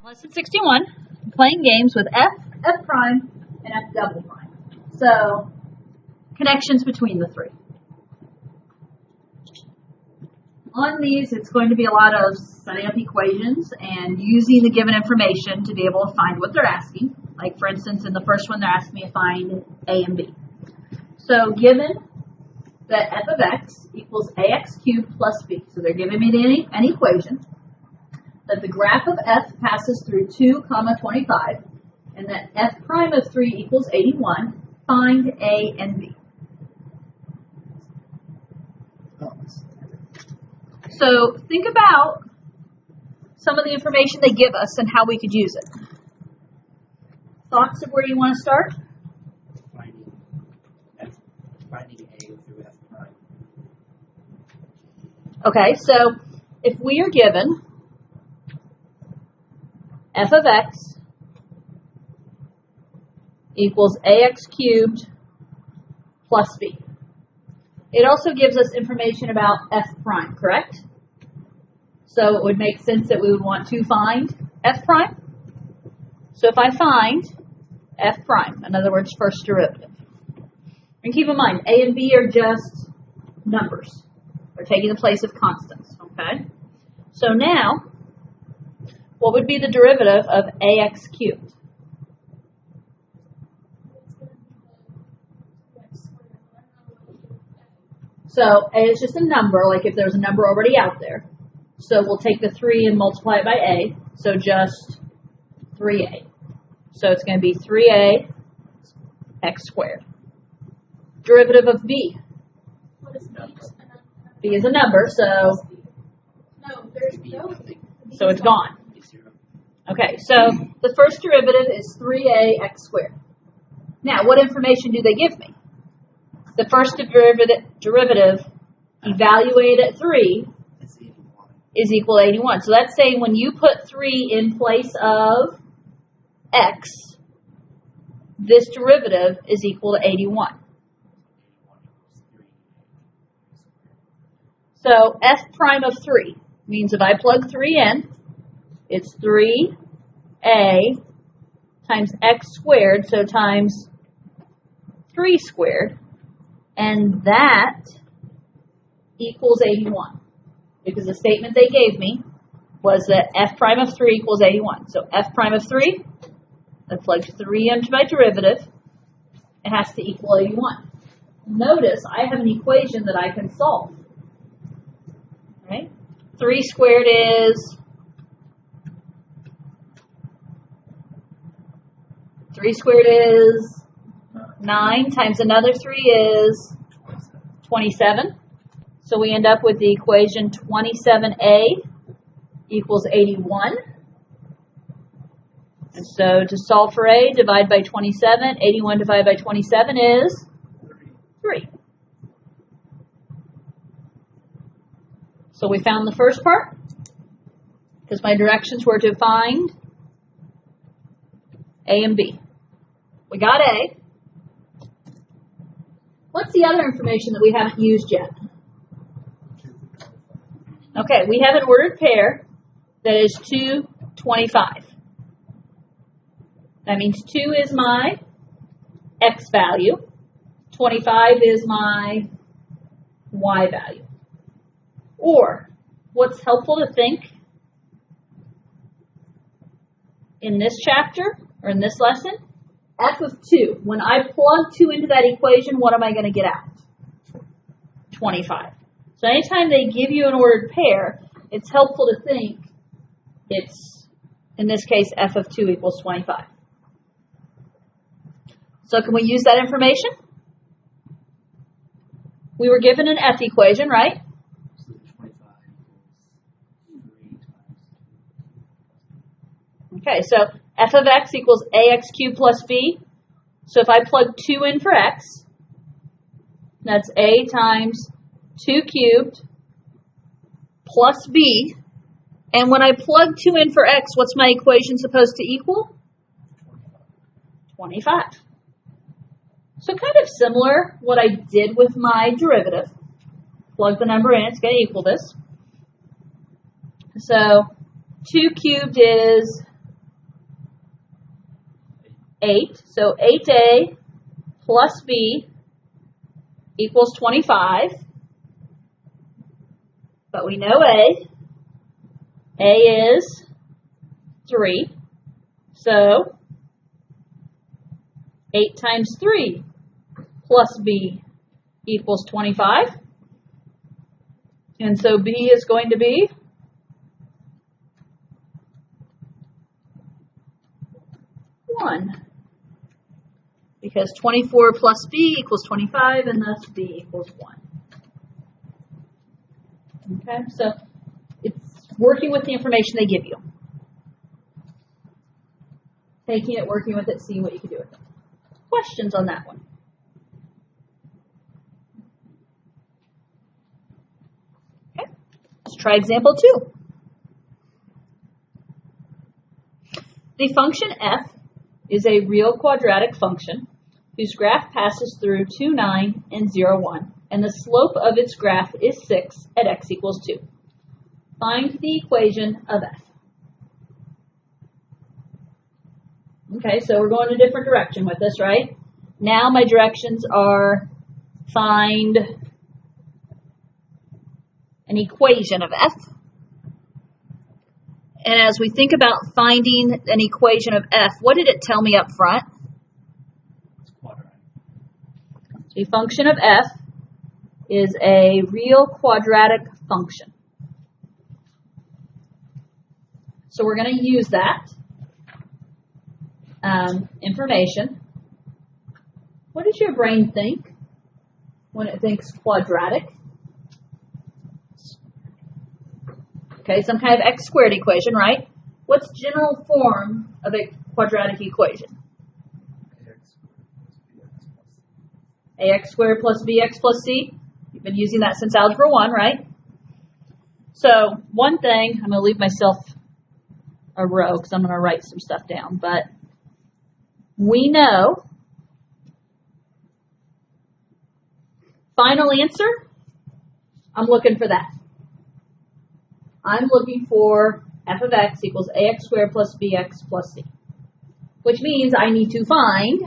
Lesson 61, playing games with f, f prime, and f double prime. So, connections between the three. On these, it's going to be a lot of setting up equations and using the given information to be able to find what they're asking. Like, for instance, in the first one, they're asking me to find a and b. So, given that f of x equals ax cubed plus b. So, they're giving me an equation that the graph of f passes through 2, 25, and that f prime of 3 equals 81, find a and b. So think about some of the information they give us and how we could use it. Thoughts of where you want to start? Finding a through f prime. Okay, so if we are given f of x equals ax cubed plus b. It also gives us information about f prime, correct? So it would make sense that we would want to find f prime. So if I find f prime, in other words, first derivative. And keep in mind, a and b are just numbers. They're taking the place of constants, okay? So now, what would be the derivative of ax cubed? So a is just a number, like if there's a number already out there. So we'll take the 3 and multiply it by a, so just 3a. So it's going to be 3a x squared. Derivative of b. What is B is a number, so it's gone. Okay, so the first derivative is 3a x squared. Now, what information do they give me? The first derivative evaluated at 3 is equal to 81. So that's saying when you put 3 in place of x, this derivative is equal to 81. So f prime of 3 means if I plug 3 in, it's 3a times x squared, so times 3 squared, and that equals 81. Because the statement they gave me was that f prime of 3 equals 81. So f prime of 3, I plugged 3 into my derivative, it has to equal 81. Notice I have an equation that I can solve. Right? 3 squared is 9 times another 3 is 27. So we end up with the equation 27a equals 81. And so to solve for a, divide by 27. 81 divided by 27 is 3. So we found the first part, because my directions were to find a and b. We got a. What's the other information that we haven't used yet? Okay, we have an ordered pair that is 2, 25. That means 2 is my x value, 25 is my y value. Or, what's helpful to think in this chapter, or in this lesson, f of 2. When I plug 2 into that equation, what am I going to get out? 25. So anytime they give you an ordered pair, it's helpful to think it's, in this case, f of 2 equals 25. So can we use that information? We were given an f equation, right? Okay, so f of x equals ax cubed plus b. So if I plug 2 in for x, that's a times 2 cubed plus b. And when I plug 2 in for x, what's my equation supposed to equal? 25. So kind of similar what I did with my derivative. Plug the number in, it's going to equal this. So 2 cubed is 8. So 8A plus B equals 25. But we know A. A is 3. So 8 times 3 plus B equals 25. And so B is going to be 1. Because 24 plus B equals 25, and thus B equals 1. Okay, so it's working with the information they give you. Taking it, working with it, seeing what you can do with it. Questions on that one? Okay, let's try example 2. The function f is a real quadratic function whose graph passes through 2, 9, and 0, 1, and the slope of its graph is 6 at x equals 2. Find the equation of f. Okay, so we're going a different direction with this, right? Now my directions are find an equation of f. And as we think about finding an equation of f, what did it tell me up front? The function of f is a real quadratic function. So we're going to use that information. What does your brain think when it thinks quadratic? Okay, some kind of x squared equation, right? What's general form of a quadratic equation? Ax squared plus bx plus c. You've been using that since Algebra 1, right? So one thing, I'm going to leave myself a row because I'm going to write some stuff down, but we know final answer, I'm looking for that. I'm looking for f of x equals ax squared plus bx plus c, which means I need to find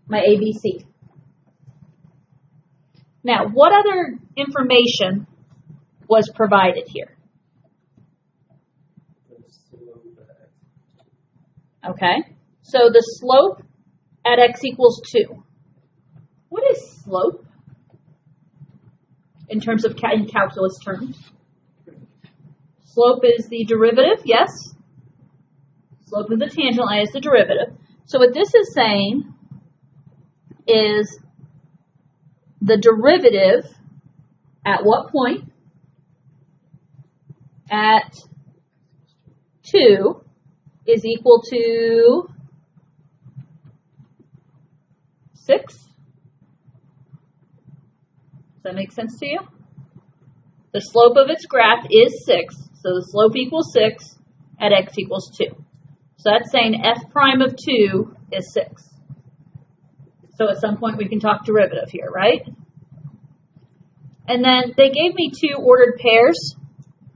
my ABC. Now, what other information was provided here? Okay, so the slope at x equals 2. What is slope in terms of in calculus terms? Slope is the derivative, yes. Slope of the tangent line is the derivative. So what this is saying is the derivative at what point? At 2 is equal to 6. Does that make sense to you? The slope of its graph is 6. So the slope equals 6 at x equals 2. So that's saying f prime of 2 is 6. So at some point we can talk derivative here, right? And then they gave me 2 ordered pairs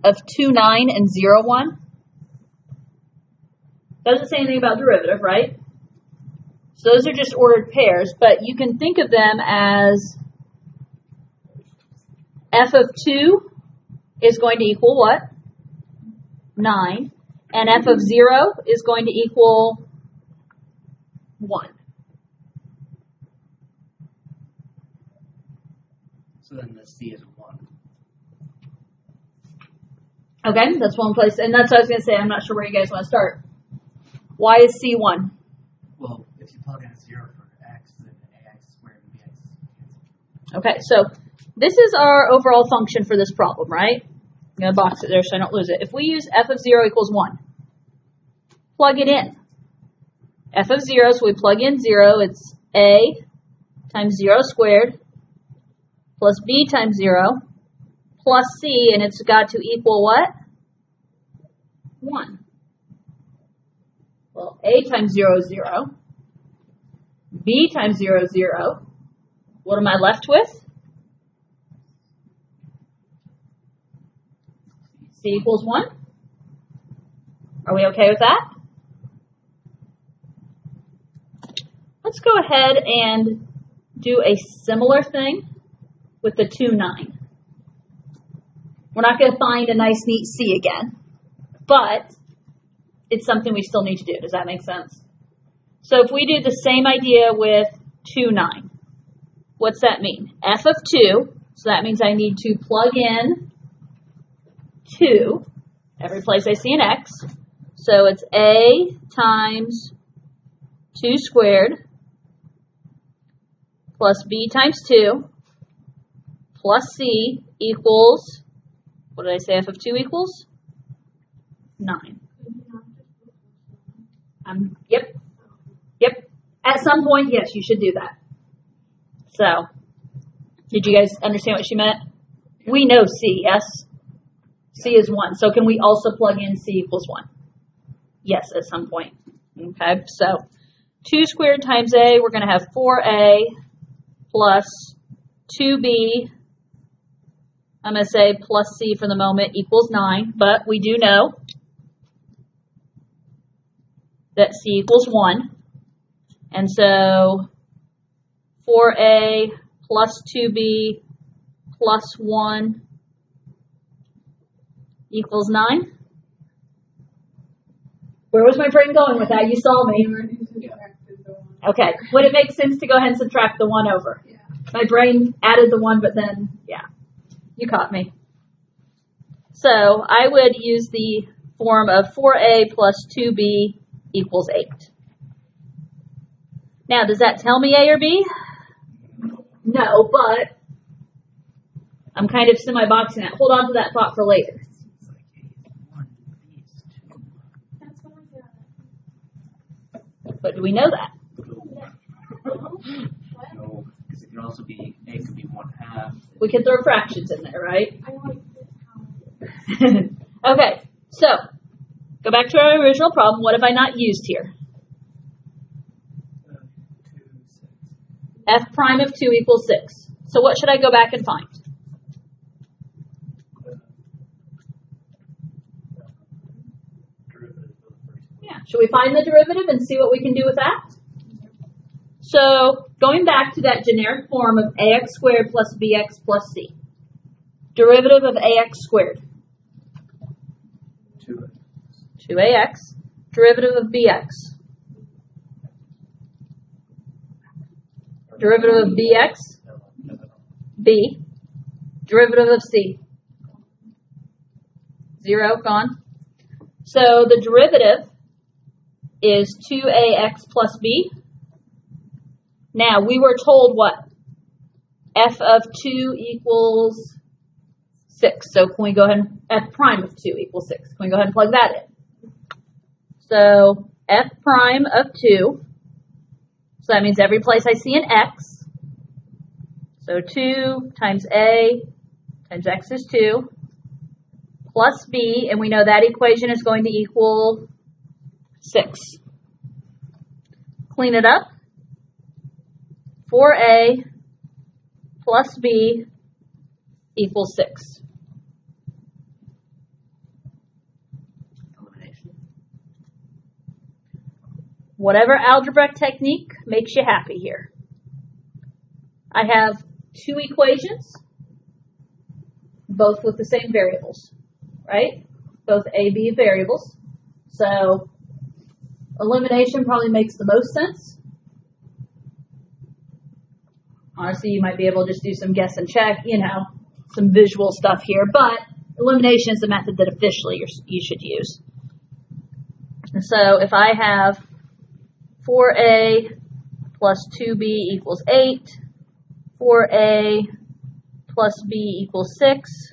of 2, 9, and 0, 1. Doesn't say anything about derivative, right? So those are just ordered pairs, but you can think of them as f of 2 is going to equal what? 9. And f of 0 is going to equal 1. So then the C is 1. Okay, that's one place. And that's what I was going to say. I'm not sure where you guys want to start. Why is C 1? Well, if you plug in a 0 for x, then ax squared and bx. Okay, so this is our overall function for this problem, right? I'm going to box it there so I don't lose it. If we use f of 0 equals 1, plug it in. F of 0, so we plug in 0, it's a times 0 squared plus b times 0 plus c, and it's got to equal what? 1. Well, a times 0 is 0. B times 0 is 0. What am I left with? C equals 1. Are we okay with that? let's go ahead and do a similar thing with the 2, 9. We're not going to find a nice, neat C again, but it's something we still need to do. Does that make sense? So if we do the same idea with 2, 9, what's that mean? F of 2, so that means I need to plug in 2 every place I see an X. So it's A times 2 squared plus B times 2 plus C equals, what did I say F of 2 equals? 9. Yep. At some point, yes, you should do that. So, did you guys understand what she meant? We know C, yes? C is 1. So can we also plug in C equals 1? Yes, at some point. Okay, so 2 squared times A, we're going to have 4A plus 2B, I'm going to say plus C for the moment, equals 9. But we do know that C equals 1. And so 4A plus 2B plus 1 equals 9. Where was my brain going with that? You saw me. Okay. Would it make sense to go ahead and subtract the 1 over? Yeah. My brain added the 1, but then, yeah, you caught me. So I would use the form of 4A plus 2B equals 8. Now, does that tell me A or B? No, but I'm kind of semi-boxing it. Hold on to that thought for later. That's what I got. But do we know that? No, because it could also be, A could be 1/2. We can throw fractions in there, right? I like this comment. Okay, so go back to our original problem. What have I not used here? 2, 6. F prime of 2 equals 6. So what should I go back and find? Derivative of the first one. Yeah. Should we find the derivative and see what we can do with that? So going back to that generic form of ax squared plus bx plus c. Derivative of ax squared. 2. 2ax. Derivative of bx. Derivative of bx. B. Derivative of c. 0, gone. So the derivative is 2ax plus b. Now, we were told what? F of 2 equals 6. So can we go ahead and, F prime of 2 equals 6. Can we go ahead and plug that in? So F prime of 2. So that means every place I see an x. So 2 times A times x is 2 plus b. And we know that equation is going to equal 6. Clean it up. 4a plus b equals 6. Elimination. Whatever algebraic technique makes you happy here. I have 2 equations, both with the same variables, right? Both a, b variables. So elimination probably makes the most sense. Honestly, you might be able to just do some guess and check, some visual stuff here, but elimination is the method that officially you should use. And so if I have 4a plus 2b equals 8, 4a plus b equals 6,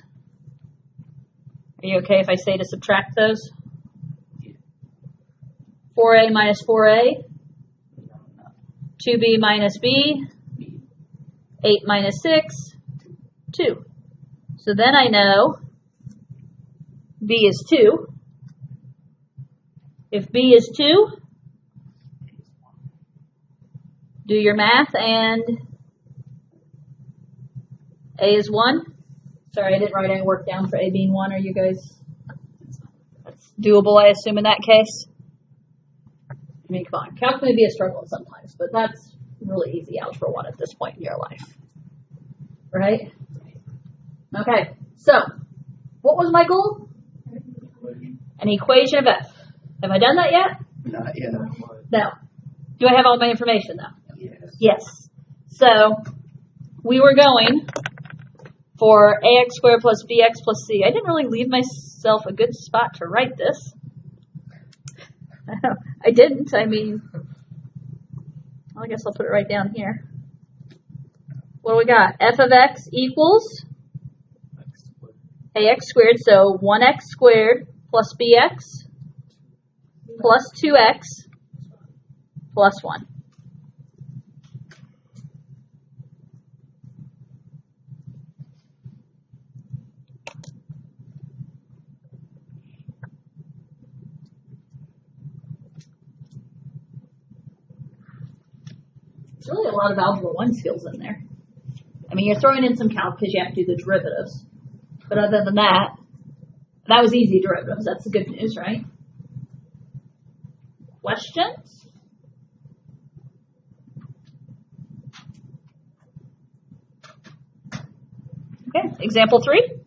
are you okay if I say to subtract those? 4a minus 4a, 2b minus b, 8 minus 6, 2. So then I know b is 2. If b is 2, do your math, and a is 1. Sorry, I didn't write any work down for a being 1. Are you guys? That's doable, I assume, in that case? I mean, come on, calc may be a struggle sometimes, but that's really easy algebra 1 at this point in your life. Right? Okay, so what was my goal? An equation of f. Have I done that yet? Not yet. No. Do I have all my information though? Yes. Yes. So we were going for ax squared plus bx plus c. I didn't really leave myself a good spot to write this. I didn't. I mean, I guess I'll put it right down here. What do we got? F of x equals ax squared, so 1x squared plus bx plus 2x plus 1. There's really a lot of algebra 1 skills in there. I mean, you're throwing in some calc because you have to do the derivatives. But other than that, that was easy derivatives. That's the good news, right? Questions? Okay, example 3.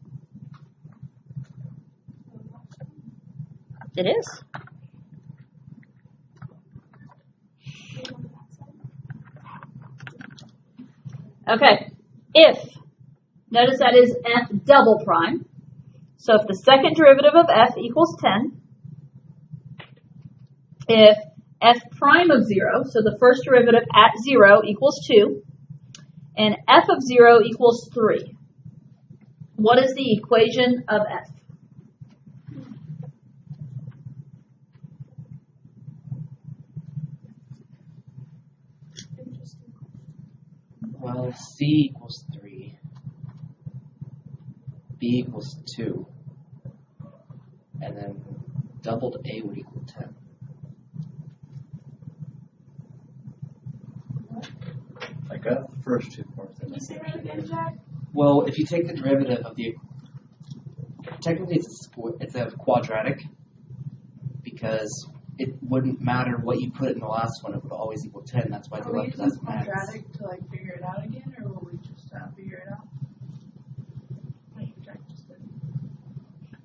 It is. Okay, if, notice that is f double prime. So if the second derivative of f equals 10, if f prime of 0, so the first derivative at 0 equals 2, and f of 0 equals 3, what is the equation of f? Well, C equals 3. B equals 2. And then doubled A would equal 10. I got the first 2 parts. And Say that again, Jack. Well, if you take the derivative of the, technically it's a quadratic, because it wouldn't matter what you put in the last one, it would always equal 10. That's why they Are we left it using as max. quadratic to like figure it out again, or will we just figure it out? Like Jack just did.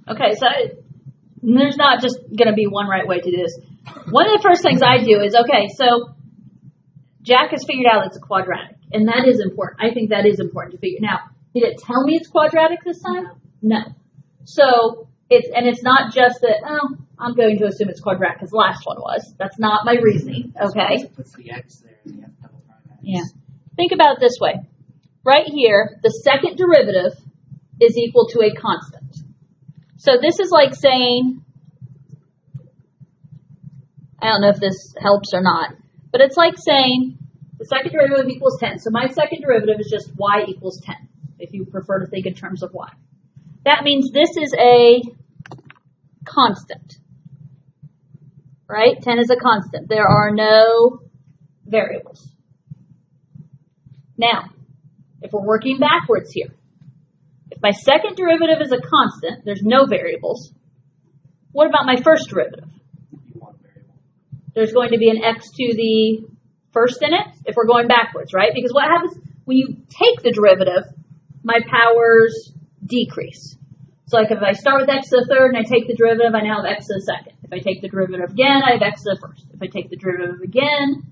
Okay, so there's not just going to be one right way to do this. One of the first things I do is, okay, so Jack has figured out it's a quadratic, and that is important. I think that is important to figure. Now, did it tell me it's quadratic this time? No. So it's not just that, oh, I'm going to assume it's quadratic because the last one was. That's not my reasoning, okay? It puts the X there and the F double prime X. Yeah. Think about it this way. Right here, the second derivative is equal to a constant. So this is like saying, I don't know if this helps or not, but it's like saying the second derivative equals 10. So my second derivative is just y equals 10, if you prefer to think in terms of y. That means this is a constant, right? 10 is a constant. There are no variables. Now, if we're working backwards here, if my second derivative is a constant, there's no variables. What about my first derivative? You want variable. There's going to be an x to the first in it if we're going backwards, right? Because what happens when you take the derivative, my powers decrease. So like if I start with x to the third and I take the derivative, I now have x to the second. If I take the derivative again, I have x to the first. If I take the derivative again,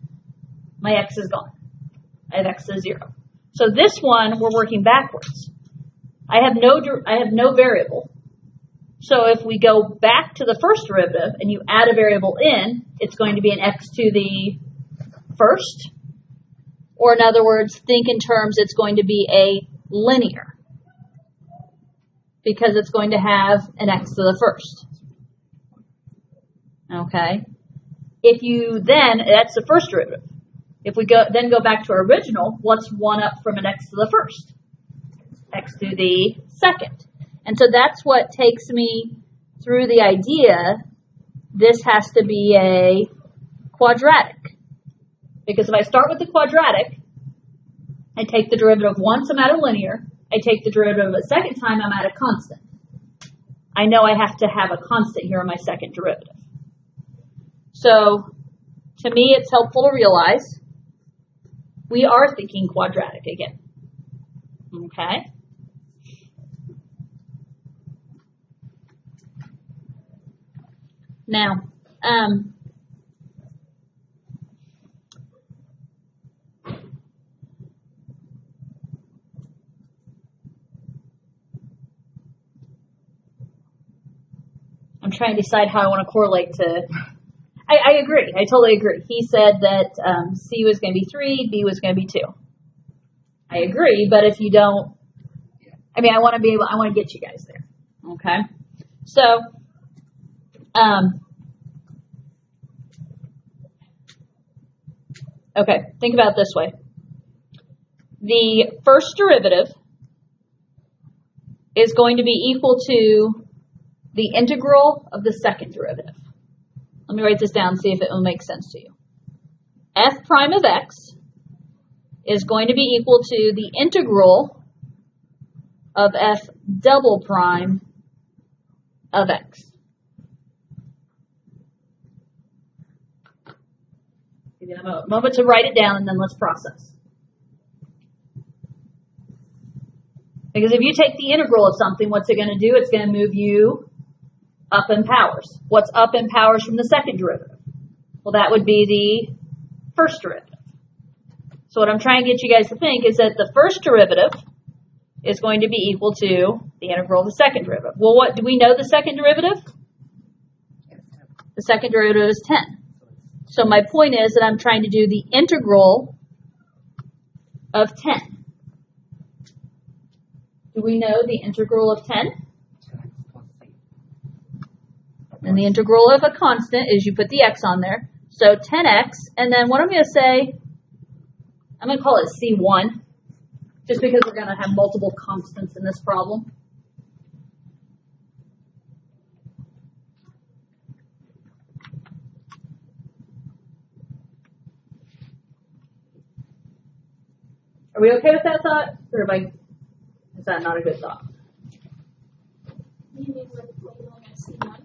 my x is gone. I have x to 0. So this one, we're working backwards. I have no variable. So if we go back to the first derivative and you add a variable in, it's going to be an x to the first. Or in other words, think in terms it's going to be a linear, because it's going to have an x to the first. Okay? If you then, that's the first derivative. If we go back to our original, what's 1 up from an x to the first? X to the second. And so that's what takes me through the idea this has to be a quadratic. Because if I start with the quadratic, I take the derivative once, I'm at a linear. I take the derivative a second time, I'm at a constant. I know I have to have a constant here in my second derivative. So to me it's helpful to realize we are thinking quadratic again. Okay? Now, I'm trying to decide how I want to correlate to. I agree. I totally agree. He said that C was going to be 3, B was going to be 2. I agree, but if you don't, I mean, I want to get you guys there. Okay? So, okay, think about it this way. The first derivative is going to be equal to the integral of the second derivative. Let me write this down and see if it will make sense to you. F prime of x is going to be equal to the integral of f double prime of x. Give you a moment to write it down and then let's process. Because if you take the integral of something, what's it going to do? It's going to move you up in powers. What's up in powers from the second derivative? Well, that would be the first derivative. So what I'm trying to get you guys to think is that the first derivative is going to be equal to the integral of the second derivative. Well, what do we know the second derivative? The second derivative is 10. So my point is that I'm trying to do the integral of 10. Do we know the integral of 10? And the integral of a constant is you put the x on there. So 10x, and then what I'm going to say, I'm going to call it C1, just because we're going to have multiple constants in this problem. Are we okay with that thought? Or is that not a good thought? You mean with labeling as C1?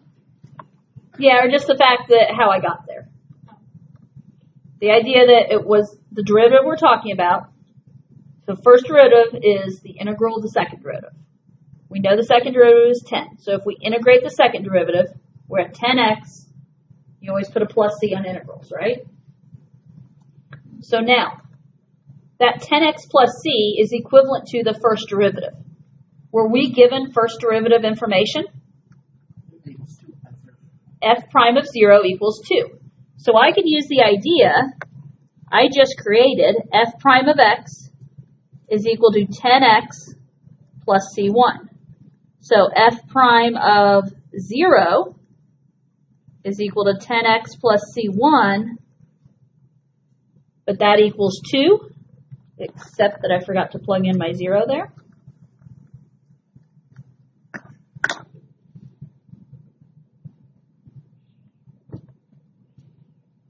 Yeah, or just the fact that how I got there. The idea that it was the derivative we're talking about. The first derivative is the integral of the second derivative. We know the second derivative is 10. So if we integrate the second derivative, we're at 10x. You always put a plus c on integrals, right? So now, that 10x plus c is equivalent to the first derivative. Were we given first derivative information? F prime of 0 equals 2. So I could use the idea I just created, f prime of x is equal to 10x plus c1. So f prime of 0 is equal to 10x plus c1, but that equals 2, except that I forgot to plug in my 0 there.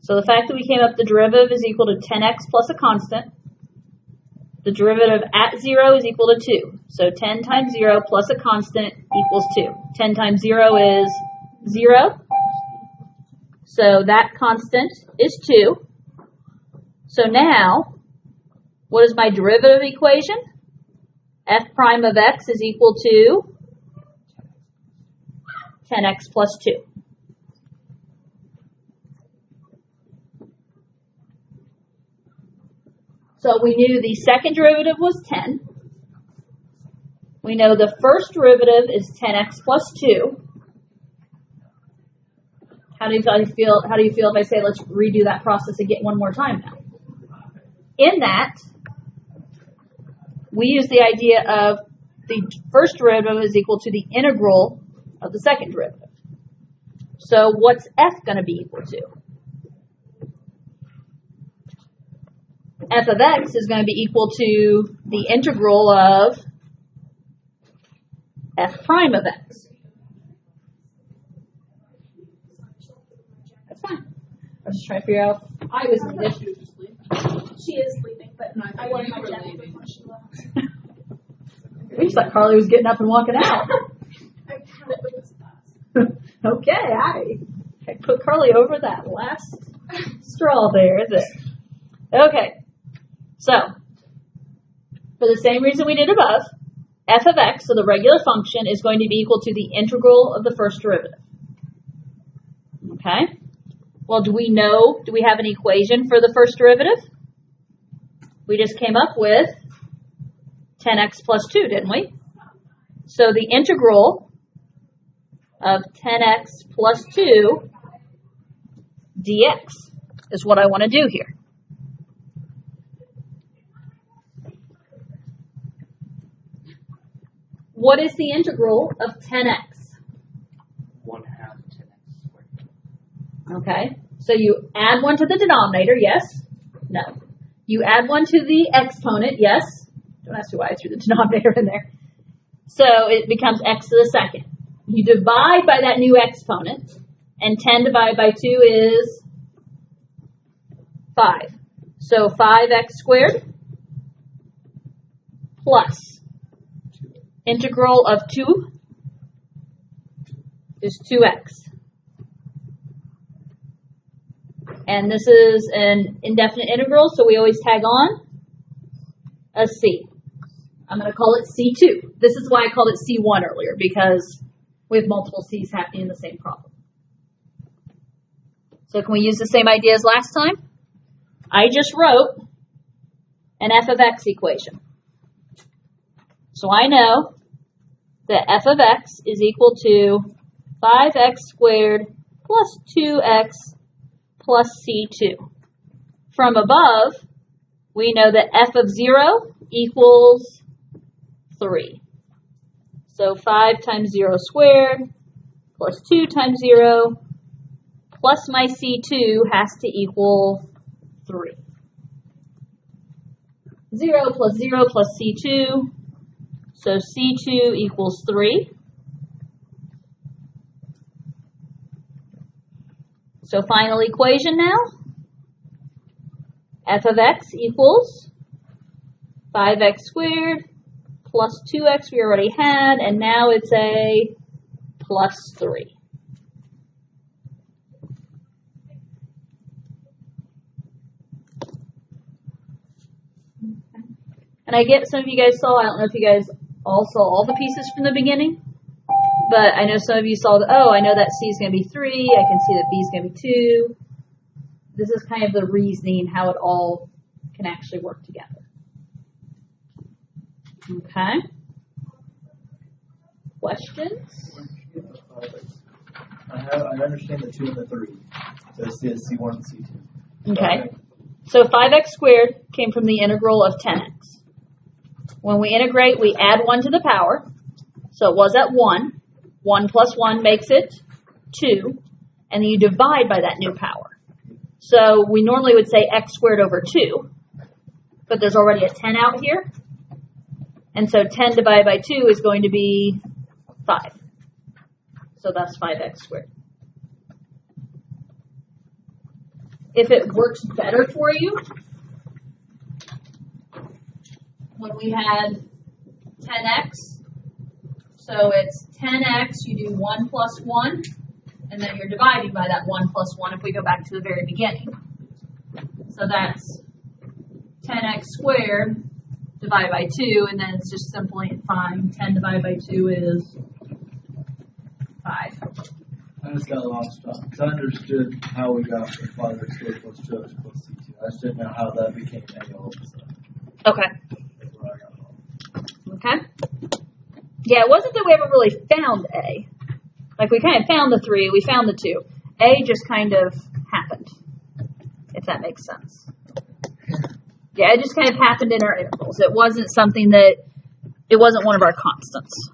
So the fact that we came up, the derivative is equal to 10x plus a constant. The derivative at 0 is equal to 2. So 10 times 0 plus a constant equals 2. 10 times 0 is 0. So that constant is 2. So now, what is my derivative equation? F prime of x is equal to 10x plus 2. So we knew the second derivative was 10. We know the first derivative is 10x plus 2. How do you feel if I say let's redo that process again one more time now? In that, we use the idea of the first derivative is equal to the integral of the second derivative. So what's f going to be equal to? F of x is going to be equal to the integral of f prime of x. That's fine. I was just trying to figure out if I was in this. She is sleeping, but I want my dad to before she left. We just thought Carly was getting up and walking out. I counted with this class. Okay, I put Carly over that last straw there, is it? Okay. So, for the same reason we did above, f of x, so the regular function, is going to be equal to the integral of the first derivative. Okay? Well, do we have an equation for the first derivative? We just came up with 10x plus 2, didn't we? So the integral of 10x plus 2 dx is what I want to do here. What is the integral of 10x? 1/2 10x squared. Okay, so you add 1 to the denominator, yes? No. You add 1 to the exponent, yes? Don't ask me why I threw the denominator in there. So it becomes x to the second. You divide by that new exponent, and 10 divided by 2 is 5. So 5x squared plus integral of 2 is 2x. And this is an indefinite integral, so we always tag on a c. I'm going to call it C2. This is why I called it C1 earlier, because we have multiple c's happening in the same problem. So can we use the same idea as last time? I just wrote an f of x equation. So I know that f of x is equal to 5x squared plus 2x plus c2. From above, we know that f of 0 equals 3. So 5 times 0 squared plus 2 times 0 plus my c2 has to equal 3. 0 plus 0 plus c2, so c2 equals 3. So final equation now, f of x equals 5x squared plus 2x we already had, and now it's a plus 3. And I get some of you guys saw, I don't know if you guys all saw all the pieces from the beginning, but I know some of you saw, I know that C is going to be 3, I can see that B is going to be 2. This is kind of the reasoning, how it all can actually work together. Okay. Questions? I understand the 2 and the 3. So it's the C1 and C2. Okay. So 5x squared came from the integral of 10x. When we integrate, we add 1 to the power. So it was at 1. 1 plus 1 makes it 2. And then you divide by that new power. So we normally would say x squared over 2. But there's already a 10 out here. And so 10 divided by 2 is going to be 5. So that's 5x squared. If it works better for you, when we had 10x, so it's 10x, you do 1 plus 1, and then you're dividing by that 1 plus 1 if we go back to the very beginning. So that's 10x squared divided by 2, and then it's just simplifying. 10 divided by 2 is 5. I just got lost on because I understood how we got from 5x squared plus 2x plus C2. I just didn't know how that became A all of a sudden. Okay. That's where I got lost. Okay. Yeah, it wasn't that we ever really found A. Like, we kind of found the 3, we found the 2. A just kind of happened, if that makes sense. Yeah, it just kind of happened in our intervals. It wasn't something that, it wasn't one of our constants.